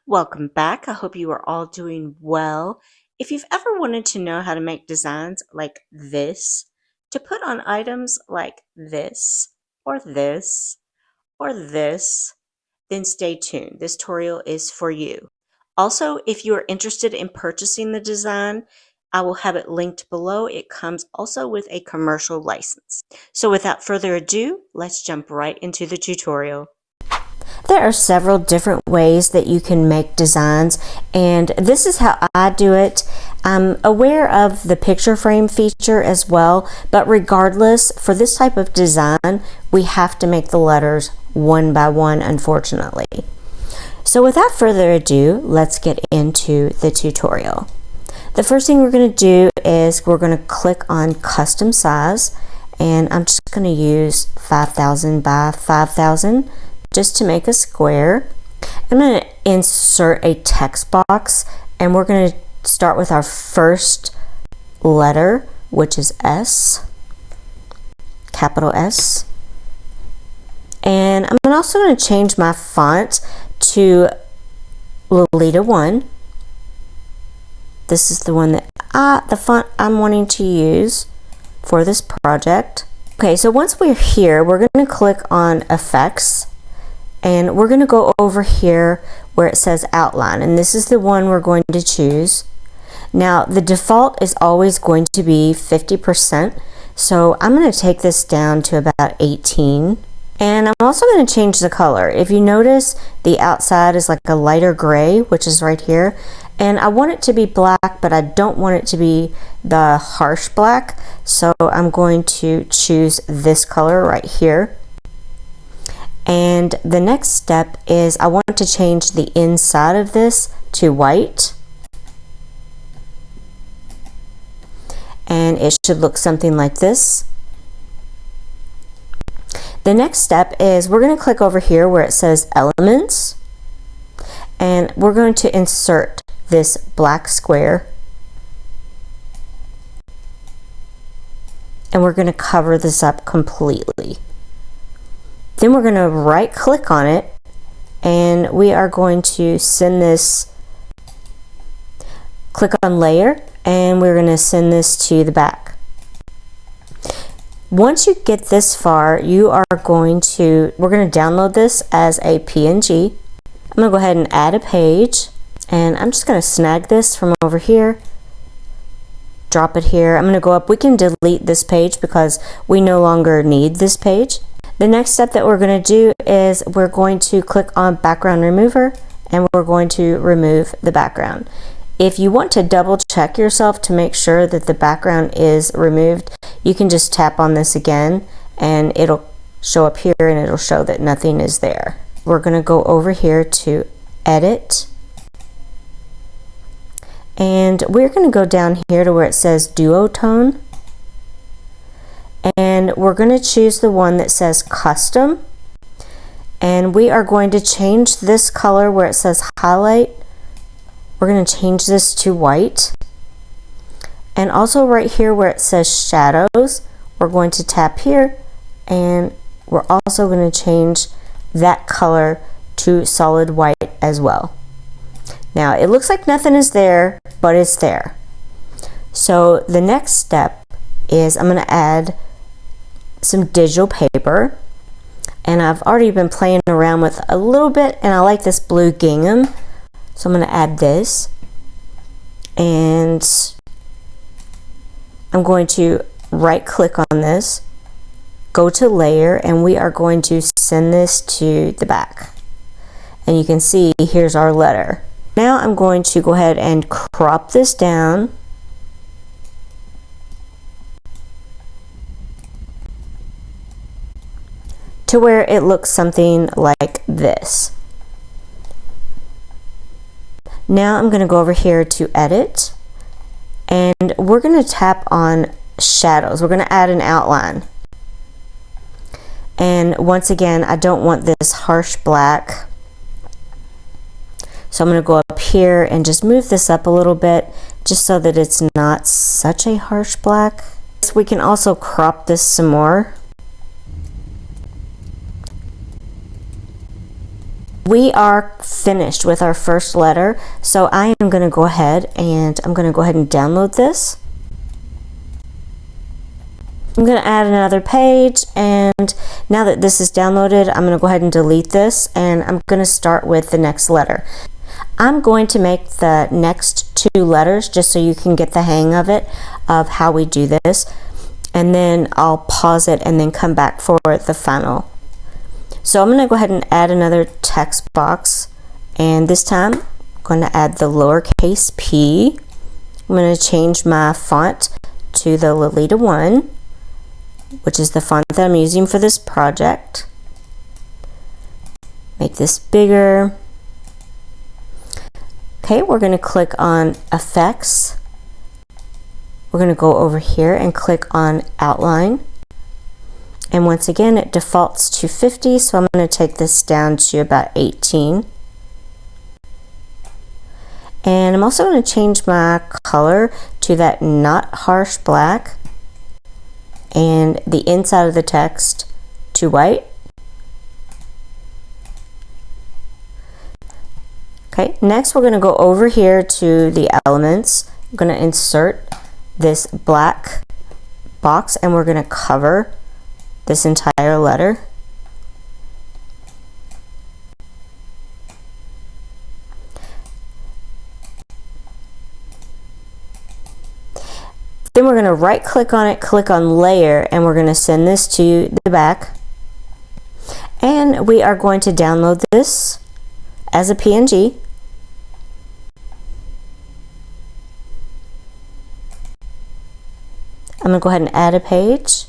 Welcome back. I hope you are all doing well. If you've ever wanted to know how to make designs like this, to put on items like this, or this, or this, then stay tuned. This tutorial is for you. Also, if you are interested in purchasing the design, I will have it linked below. It comes also with a commercial license. So without further ado, let's jump right into the tutorial. There are several different ways that you can make designs, and this is how I do it. I'm aware of the picture frame feature as well, but regardless, for this type of design, we have to make the letters one by one, unfortunately. So without further ado, let's get into the tutorial. The first thing we're going to do is we're going to click on custom size, and I'm just going to use 5,000 by 5,000 just to make a square. I'm going to insert a text box, and we're going to start with our first letter, which is S, capital S. And I'm also going to change my font to Lolita 1. This is the one that the font I'm wanting to use for this project. Okay, so once we're here, we're going to click on Effects, and we're going to go over here where it says Outline, and this is the one we're going to choose. Now, the default is always going to be 50%, so I'm going to take this down to about 18. And I'm also going to change the color. If you notice, the outside is like a lighter gray, which is right here. And I want it to be black, but I don't want it to be the harsh black. So I'm going to choose this color right here. And the next step is I want to change the inside of this to white. And it should look something like this. The next step is we're going to click over here where it says Elements, and we're going to insert this black square, and we're going to cover this up completely. Then we're going to right click on it, and we are going to send this, click on Layer, and we're going to send this to the back. Once you get this far, we're going to download this as a PNG. I'm going to go ahead and add a page, and I'm just going to snag this from over here, drop it here. I'm going to go up. We can delete this page because we no longer need this page. The next step that we're going to do is we're going to click on Background Remover, and we're going to remove the background. If you want to double check yourself to make sure that the background is removed, you can just tap on this again and it'll show up here and it'll show that nothing is there. We're going to go over here to Edit, and we're going to go down here to where it says Duotone, and we're going to choose the one that says Custom, and we are going to change this color where it says Highlight. We're going to change this to white, and also right here where it says Shadows, we're going to tap here, and we're also going to change that color to solid white as well. Now it looks like nothing is there, but it's there. So the next step is I'm going to add some digital paper, and I've already been playing around with a little bit, and I like this blue gingham. So I'm going to add this, and I'm going to right click on this, go to Layer, and we are going to send this to the back. And you can see here's our letter. Now I'm going to go ahead and crop this down to where it looks something like this. Now I'm going to go over here to Edit, and we're going to tap on Shadows. We're going to add an outline. And once again, I don't want this harsh black. So I'm going to go up here and just move this up a little bit just so that it's not such a harsh black. We can also crop this some more. We are finished with our first letter, so I am going to go ahead and download this. I'm going to add another page, and now that this is downloaded, I'm going to go ahead and delete this, and I'm going to start with the next letter. I'm going to make the next 2 letters just so you can get the hang of it, of how we do this, and then I'll pause it and then come back for the final. So I'm going to go ahead and add another text box, and this time I'm going to add the lowercase p. I'm going to change my font to the Lolita 1, which is the font that I'm using for this project. Make this bigger. Okay, we're going to click on Effects. We're going to go over here and click on Outline. And once again, it defaults to 50, so I'm going to take this down to about 18. And I'm also going to change my color to that not harsh black, and the inside of the text to white. Okay, next we're going to go over here to the elements. I'm going to insert this black box, and we're going to cover this entire letter. Then we're going to right click on it, click on layer, and we're going to send this to the back. And we are going to download this as a PNG. I'm going to go ahead and add a page.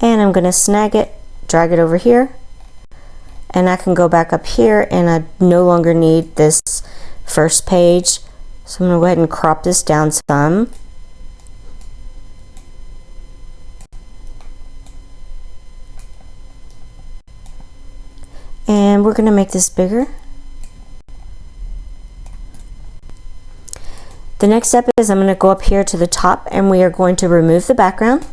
And I'm going to snag it, drag it over here, and I can go back up here, and I no longer need this first page. So I'm going to go ahead and crop this down some. And we're going to make this bigger. The next step is I'm going to go up here to the top, and we are going to remove the background.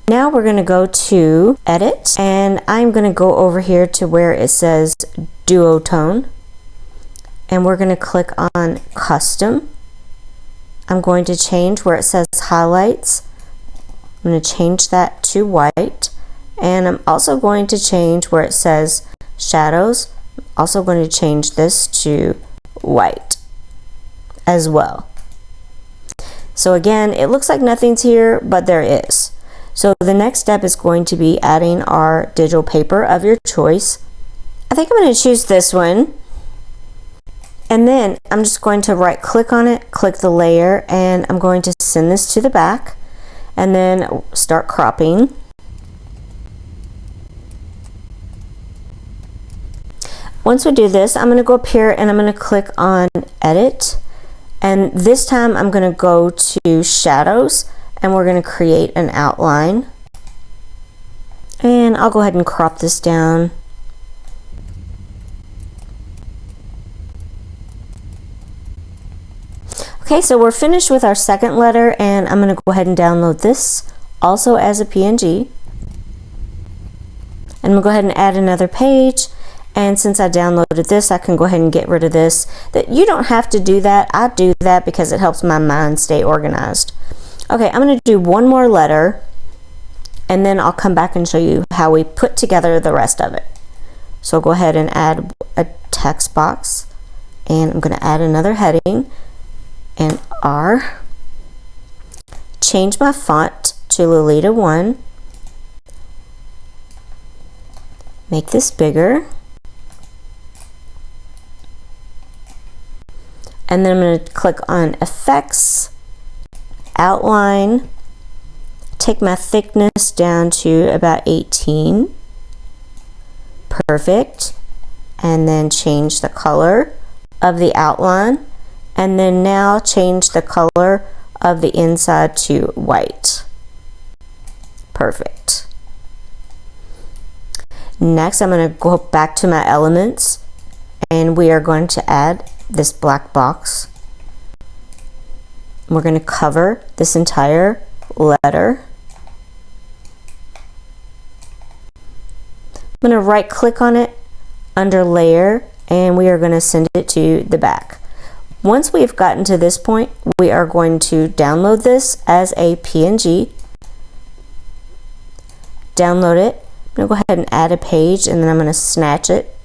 Now we're going to go to Edit, and I'm going to go over here to where it says Duotone, and we're going to click on Custom. I'm going to change where it says Highlights. I'm going to change that to white, and I'm also going to change where it says Shadows. I'm also going to change this to white as well. So again, it looks like nothing's here, but there is. So the next step is going to be adding our digital paper of your choice. I think I'm going to choose this one. And then I'm just going to right click on it, click the layer, and I'm going to send this to the back and then start cropping. Once we do this, I'm going to go up here and I'm going to click on Edit. And this time I'm going to go to Shadows, and we're going to create an outline. And I'll go ahead and crop this down. Okay, so we're finished with our second letter, and I'm going to go ahead and download this also as a PNG. And I'm going to go ahead and add another page. And since I downloaded this, I can go ahead and get rid of this. That you don't have to do that. I do that because it helps my mind stay organized. Okay, I'm going to do one more letter, and then I'll come back and show you how we put together the rest of it. So I'll go ahead and add a text box, and I'm going to add another heading, and R. Change my font to Lolita 1. Make this bigger. And then I'm going to click on Effects, Outline, take my thickness down to about 18. Perfect. And then change the color of the outline. And then now change the color of the inside to white. Perfect. Next, I'm going to go back to my elements, and we are going to add this black box. We're going to cover this entire letter. I'm going to right click on it under layer, and we are going to send it to the back. Once we've gotten to this point, we are going to download this as a PNG. Download it. I'm going to go ahead and add a page, and then I'm going to snatch it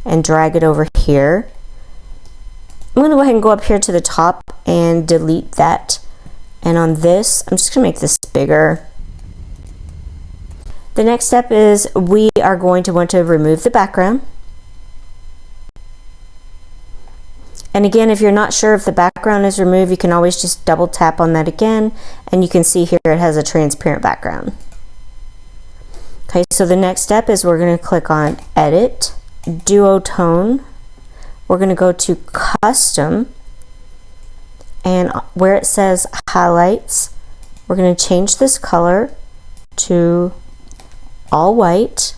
and drag it over here. I'm going to go ahead and go up here to the top and delete that. And on this, I'm just going to make this bigger. The next step is we are going to want to remove the background. And again, if you're not sure if the background is removed, you can always just double tap on that again, and you can see here it has a transparent background. Okay, so the next step is we're going to click on Edit, Duotone. We're going to go to Custom, and where it says Highlights, we're going to change this color to all white,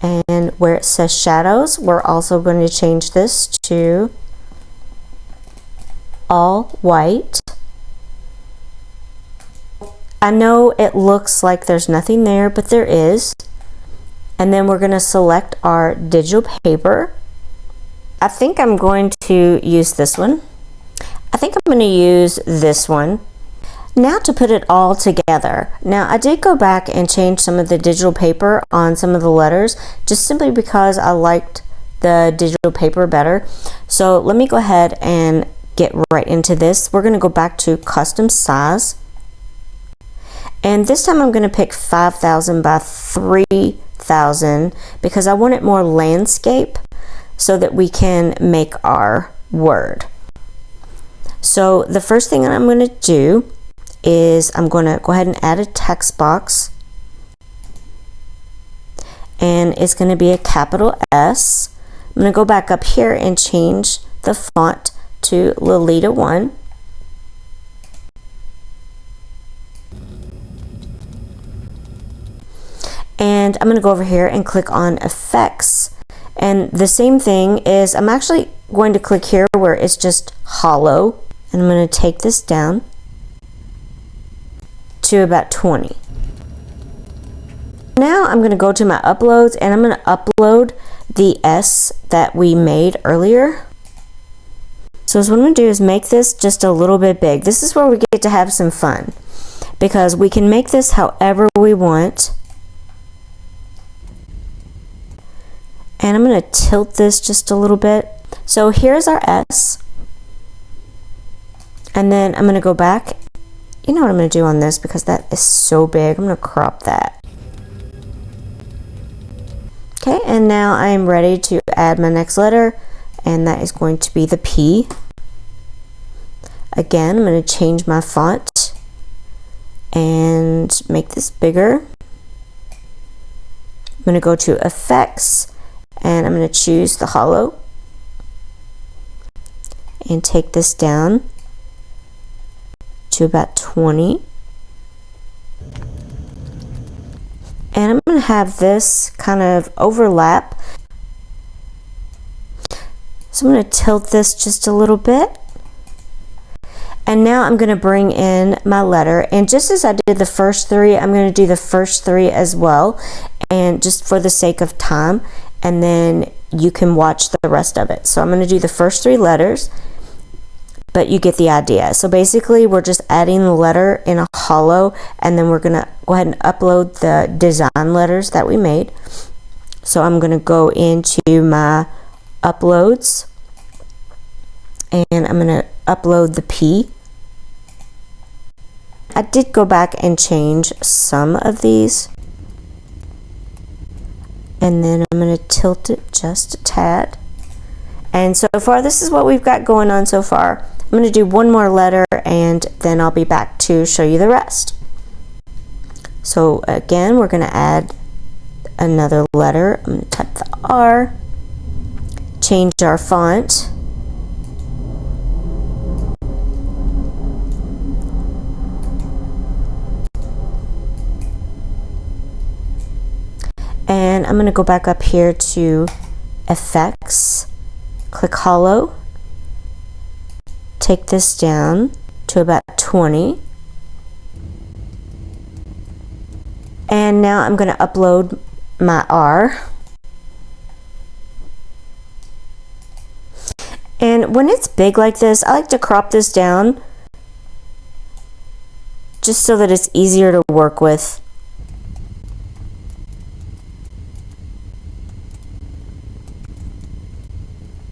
and where it says Shadows, we're also going to change this to all white. I know it looks like there's nothing there, but there is. And then we're going to select our digital paper. I think I'm going to use this one. I think I'm going to use this one. Now to put it all together. Now I did go back and change some of the digital paper on some of the letters, just simply because I liked the digital paper better. So let me go ahead and get right into this. We're going to go back to custom size, and this time I'm going to pick 5,000 by 3,000 because I want it more landscape so that we can make our word. So the first thing that I'm going to do is I'm going to go ahead and add a text box, and it's going to be a capital S. I'm going to go back up here and change the font to Lolita 1. And I'm going to go over here and click on Effects. And the same thing is, I'm actually going to click here where it's just hollow. And I'm going to take this down to about 20. Now I'm going to go to my uploads, and I'm going to upload the S that we made earlier. So what I'm going to do is make this just a little bit big. This is where we get to have some fun, because we can make this however we want. And I'm going to tilt this just a little bit. So here's our S. And then I'm going to go back. You know what I'm going to do on this, because that is so big. I'm going to crop that. Okay, and now I am ready to add my next letter, and that is going to be the P. Again, I'm going to change my font and make this bigger. I'm going to go to Effects, and I'm going to choose the hollow and take this down to about 20. And I'm going to have this kind of overlap. So I'm going to tilt this just a little bit. And now I'm going to bring in my letter. And just as I did the first three, I'm going to do the first three as well. And just for the sake of time. And then you can watch the rest of it. So I'm going to do the first three letters. But you get the idea. So basically we're just adding the letter in a hollow, and then we're going to go ahead and upload the design letters that we made. So I'm going to go into my uploads, and I'm going to upload the P. I did go back and change some of these, and then I'm going to tilt it just a tad. And so far this is what we've got going on so far. I'm going to do one more letter, and then I'll be back to show you the rest. So again, we're going to add another letter. I'm going to type the R, change our font, and I'm going to go back up here to Effects, click hollow, take this down to about 20. And now I'm going to upload my R. And when it's big like this, I like to crop this down just so that it's easier to work with.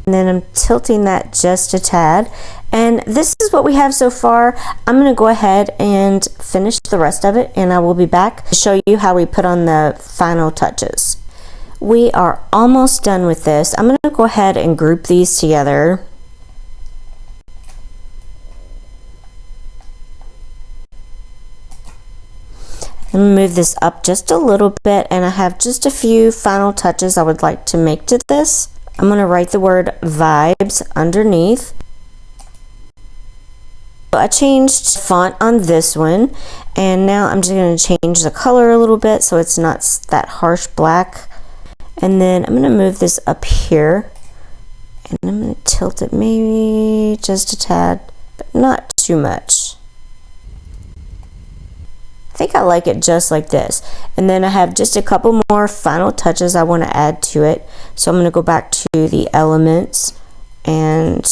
And then I'm tilting that just a tad. And this is what we have so far. I'm going to go ahead and finish the rest of it, and I will be back to show you how we put on the final touches. We are almost done with this. I'm going to go ahead and group these together. I'm going to move this up just a little bit, and I have just a few final touches I would like to make to this. I'm going to write the word vibes underneath. I changed font on this one, and now I'm just going to change the color a little bit so it's not that harsh black. And then I'm going to move this up here, and I'm going to tilt it maybe just a tad, but not too much. I think I like it just like this. And then I have just a couple more final touches I want to add to it. So I'm going to go back to the elements, and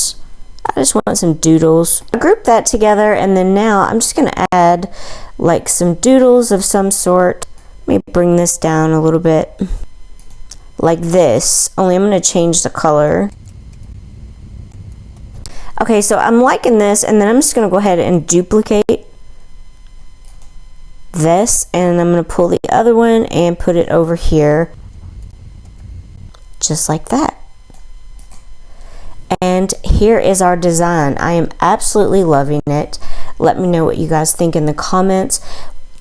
I just want some doodles. I grouped that together, and then now I'm just going to add like some doodles of some sort. Let me bring this down a little bit like this, only I'm going to change the color. Okay, so I'm liking this, and then I'm just going to go ahead and duplicate this, and I'm going to pull the other one and put it over here just like that. And here is our design. I am absolutely loving it. Let me know what you guys think in the comments.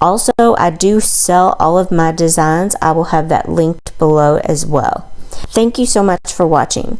Also, I do sell all of my designs. I will have that linked below as well. Thank you so much for watching.